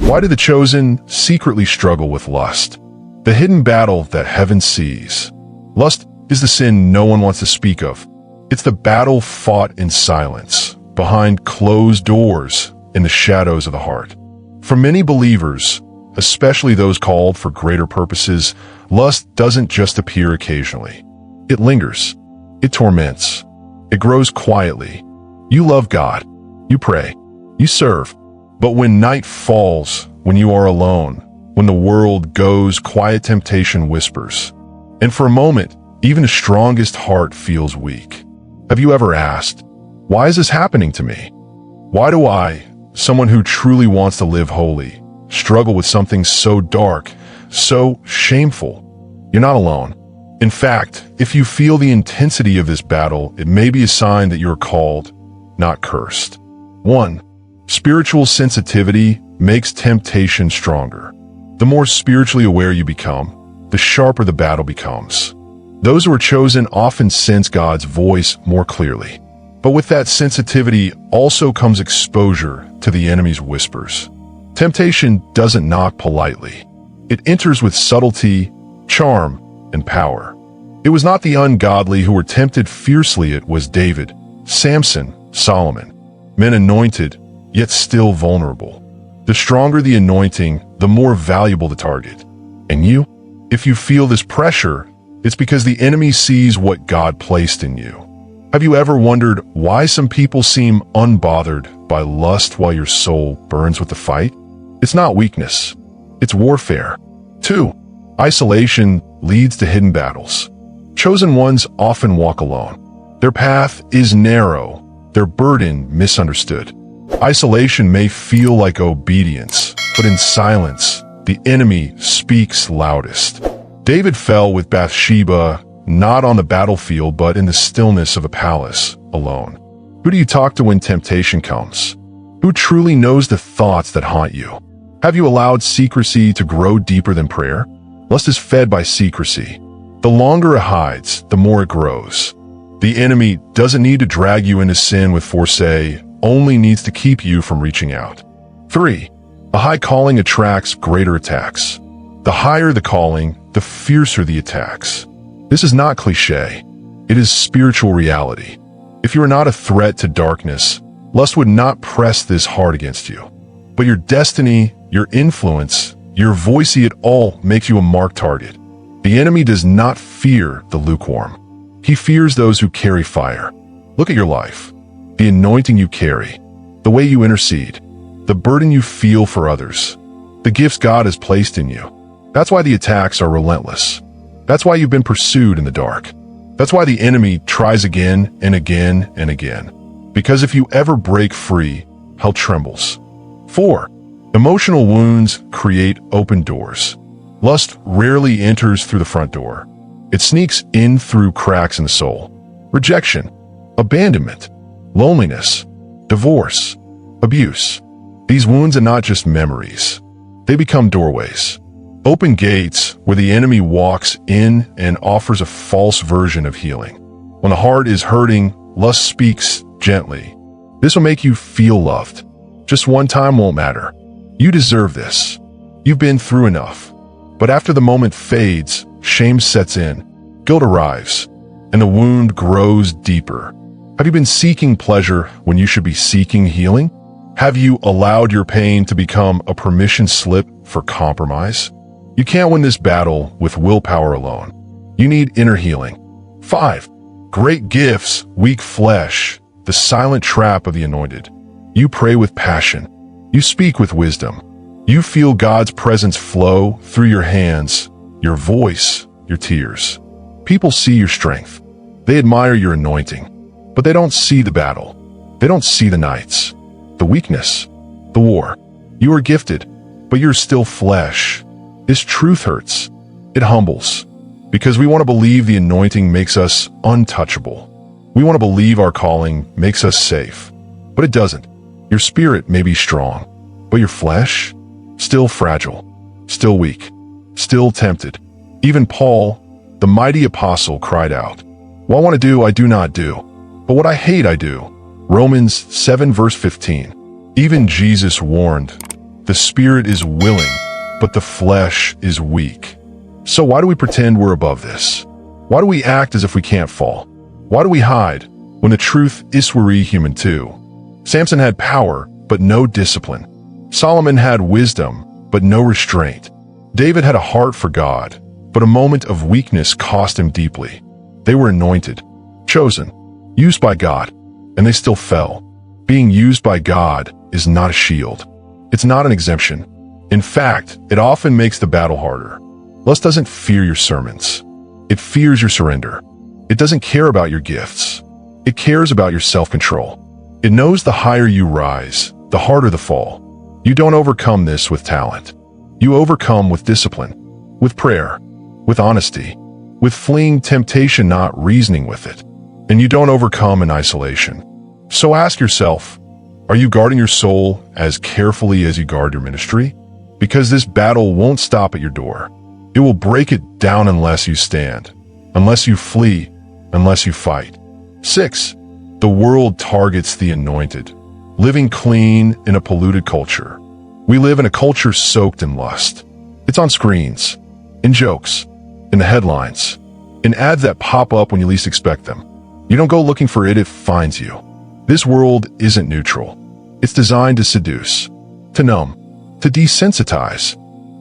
Why do the chosen secretly struggle with lust? The hidden battle that heaven sees. Lust is the sin no one wants to speak of. It's the battle fought in silence, behind closed doors, in the shadows of the heart. For many believers, especially those called for greater purposes, lust doesn't just appear occasionally. It lingers. It torments. It grows quietly. You love God. You pray. You serve. But when night falls, when you are alone, when the world goes, quiet temptation whispers. And for a moment, even the strongest heart feels weak. Have you ever asked, why is this happening to me? Why do I, someone who truly wants to live holy, struggle with something so dark, so shameful? You're not alone. In fact, if you feel the intensity of this battle, it may be a sign that you're called, not cursed. 1. Spiritual sensitivity makes temptation stronger. The more spiritually aware you become, the sharper the battle becomes. Those who are chosen often sense God's voice more clearly. But with that sensitivity also comes exposure to the enemy's whispers. Temptation doesn't knock politely. It enters with subtlety, charm, and power. It was not the ungodly who were tempted fiercely. It was David, Samson, Solomon, men anointed, yet still vulnerable. The stronger the anointing, the more valuable the target. And you? If you feel this pressure, it's because the enemy sees what God placed in you. Have you ever wondered why some people seem unbothered by lust while your soul burns with the fight? It's not weakness. It's warfare. 2. Isolation leads to hidden battles. Chosen ones often walk alone. Their path is narrow, their burden misunderstood. Isolation may feel like obedience, but in silence, the enemy speaks loudest. David fell with Bathsheba, not on the battlefield, but in the stillness of a palace, alone. Who do you talk to when temptation comes? Who truly knows the thoughts that haunt you? Have you allowed secrecy to grow deeper than prayer? Lust is fed by secrecy. The longer it hides, the more it grows. The enemy doesn't need to drag you into sin with force, only needs to keep you from reaching out. 3. A high calling attracts greater attacks. The higher the calling, the fiercer the attacks. This is not cliché. It is spiritual reality. If you are not a threat to darkness, lust would not press this hard against you. But your destiny, your influence, your voice, it all makes you a marked target. The enemy does not fear the lukewarm. He fears those who carry fire. Look at your life. The anointing you carry, the way you intercede, the burden you feel for others, the gifts God has placed in you. That's why the attacks are relentless. That's why you've been pursued in the dark. That's why the enemy tries again and again and again. Because if you ever break free, hell trembles. 4. Emotional wounds create open doors. Lust rarely enters through the front door. It sneaks in through cracks in the soul. Rejection, abandonment, loneliness, divorce, abuse. These wounds are not just memories. They become doorways. Open gates where the enemy walks in and offers a false version of healing. When the heart is hurting, lust speaks gently. This will make you feel loved. Just one time won't matter. You deserve this. You've been through enough. But after the moment fades, shame sets in, guilt arrives, and the wound grows deeper. Have you been seeking pleasure when you should be seeking healing? Have you allowed your pain to become a permission slip for compromise? You can't win this battle with willpower alone. You need inner healing. 5. Great gifts, weak flesh, the silent trap of the anointed. You pray with passion. You speak with wisdom. You feel God's presence flow through your hands, your voice, your tears. People see your strength. They admire your anointing, but they don't see the battle. They don't see the nights, the weakness, the war. You are gifted, but you're still flesh. This truth hurts. It humbles. Because we want to believe the anointing makes us untouchable. We want to believe our calling makes us safe. But it doesn't. Your spirit may be strong, but your flesh? Still fragile, still weak, still tempted. Even Paul, the mighty apostle, cried out, "What I want to do, I do not do, but what I hate, I do." Romans 7 verse 15. Even Jesus warned, The spirit is willing, but the flesh is weak. So why do we pretend we're above this? Why do we act as if we can't fall? Why do we hide when the truth is we're human too? Samson had power, but no discipline. Solomon had wisdom, but no restraint. David had a heart for God, but a moment of weakness cost him deeply. They were anointed, chosen, used by God, and they still fell. Being used by God is not a shield. It's not an exemption. In fact, it often makes the battle harder. Lust doesn't fear your sermons. It fears your surrender. It doesn't care about your gifts. It cares about your self-control. It knows the higher you rise, the harder the fall. You don't overcome this with talent. You overcome with discipline, with prayer, with honesty, with fleeing temptation, not reasoning with it. And you don't overcome in isolation. So ask yourself, are you guarding your soul as carefully as you guard your ministry? Because this battle won't stop at your door. It will break it down unless you stand, unless you flee, unless you fight. 6. The world targets the anointed, living clean in a polluted culture. We live in a culture soaked in lust. It's on screens, in jokes, in the headlines, in ads that pop up when you least expect them. You don't go looking for it, it finds you. This world isn't neutral. It's designed to seduce, to numb, to desensitize.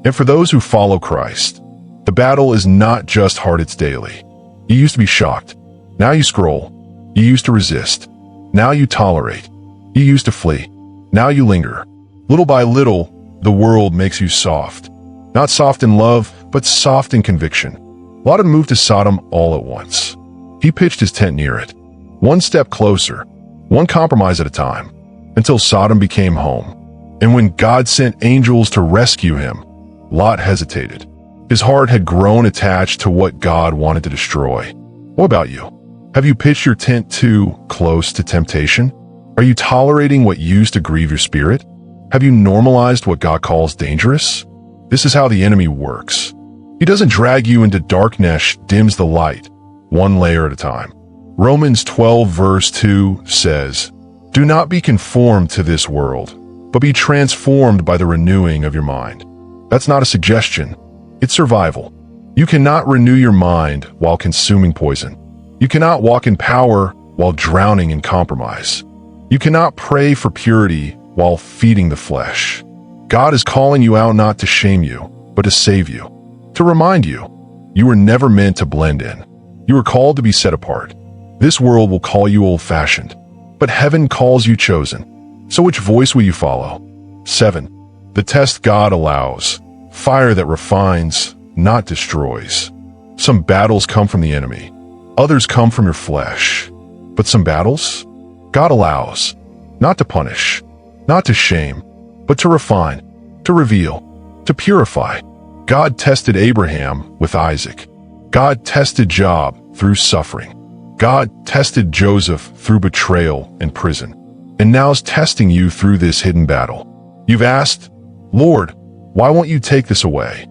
And for those who follow Christ, the battle is not just hard, it's daily. You used to be shocked. Now you scroll. You used to resist. Now you tolerate. You used to flee. Now you linger. Little by little, the world makes you soft. Not soft in love, but soft in conviction. Lot moved to Sodom all at once. He pitched his tent near it. One step closer, one compromise at a time, until Sodom became home. And when God sent angels to rescue him, Lot hesitated. His heart had grown attached to what God wanted to destroy. What about you? Have you pitched your tent too close to temptation? Are you tolerating what used to grieve your spirit? Have you normalized what God calls dangerous? This is how the enemy works. He doesn't drag you into darkness, dims the light, one layer at a time. Romans 12 verse 2 says, "Do not be conformed to this world, but be transformed by the renewing of your mind." That's not a suggestion. It's survival. You cannot renew your mind while consuming poison. You cannot walk in power while drowning in compromise. You cannot pray for purity while feeding the flesh. God is calling you out not to shame you, but to save you, to remind you, you were never meant to blend in. You were called to be set apart. This world will call you old-fashioned, but heaven calls you chosen. So which voice will you follow? 7. The test God allows, fire that refines, not destroys. Some battles come from the enemy. Others come from your flesh. But some battles, God allows, not to punish, not to shame, but to refine, to reveal, to purify. God tested Abraham with Isaac. God tested Job through suffering. God tested Joseph through betrayal and prison. And now is testing you through this hidden battle. You've asked, "Lord, why won't you take this away?"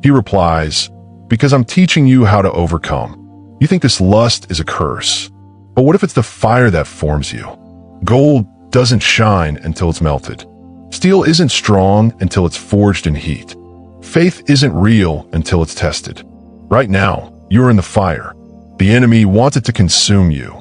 He replies, "Because I'm teaching you how to overcome." You think this lust is a curse. But what if it's the fire that forms you? Gold doesn't shine until it's melted. Steel isn't strong until it's forged in heat. Faith isn't real until it's tested. Right now, you're in the fire. The enemy wants it to consume you,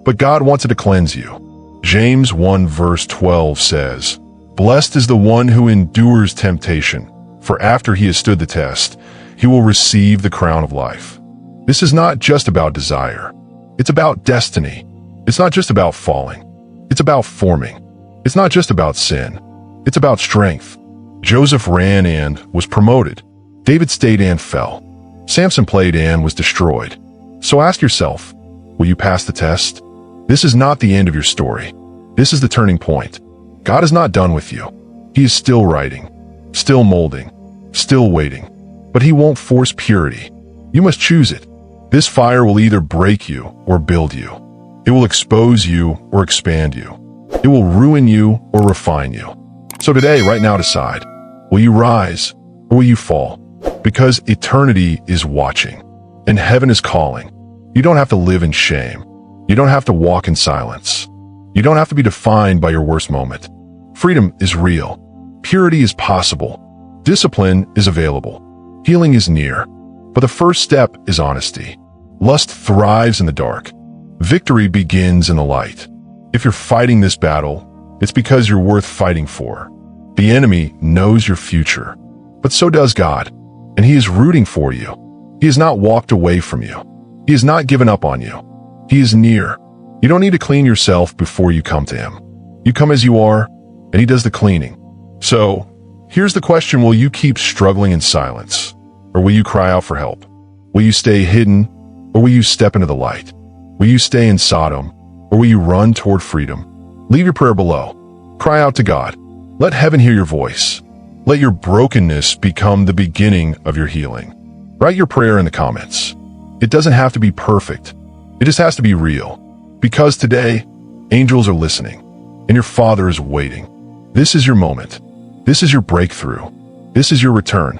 but God wants it to cleanse you. James 1 verse 12 says, "Blessed is the one who endures temptation, for after he has stood the test, he will receive the crown of life." This is not just about desire. It's about destiny. It's not just about falling. It's about forming. It's not just about sin. It's about strength. Joseph ran and was promoted. David stayed and fell. Samson played and was destroyed. So ask yourself, will you pass the test? This is not the end of your story. This is the turning point. God is not done with you. He is still writing, still molding, still waiting. But he won't force purity. You must choose it. This fire will either break you or build you. It will expose you or expand you. It will ruin you or refine you. So today, right now, decide, will you rise or will you fall? Because eternity is watching and heaven is calling. You don't have to live in shame. You don't have to walk in silence. You don't have to be defined by your worst moment. Freedom is real. Purity is possible. Discipline is available. Healing is near. But the first step is honesty. Lust thrives in the dark. Victory begins in the light. If you're fighting this battle, it's because you're worth fighting for. The enemy knows your future, but so does God, and he is rooting for you. He has not walked away from you. He has not given up on you. He is near. You don't need to clean yourself before you come to him. You come as you are, and he does the cleaning. So, here's the question: will you keep struggling in silence? Or will you cry out for help? Will you stay hidden, or will you step into the light? Will you stay in Sodom, or will you run toward freedom? Leave your prayer below. Cry out to God. Let heaven hear your voice. Let your brokenness become the beginning of your healing. Write your prayer in the comments. It doesn't have to be perfect. It just has to be real. Because today, angels are listening, and your Father is waiting. This is your moment. This is your breakthrough. This is your return.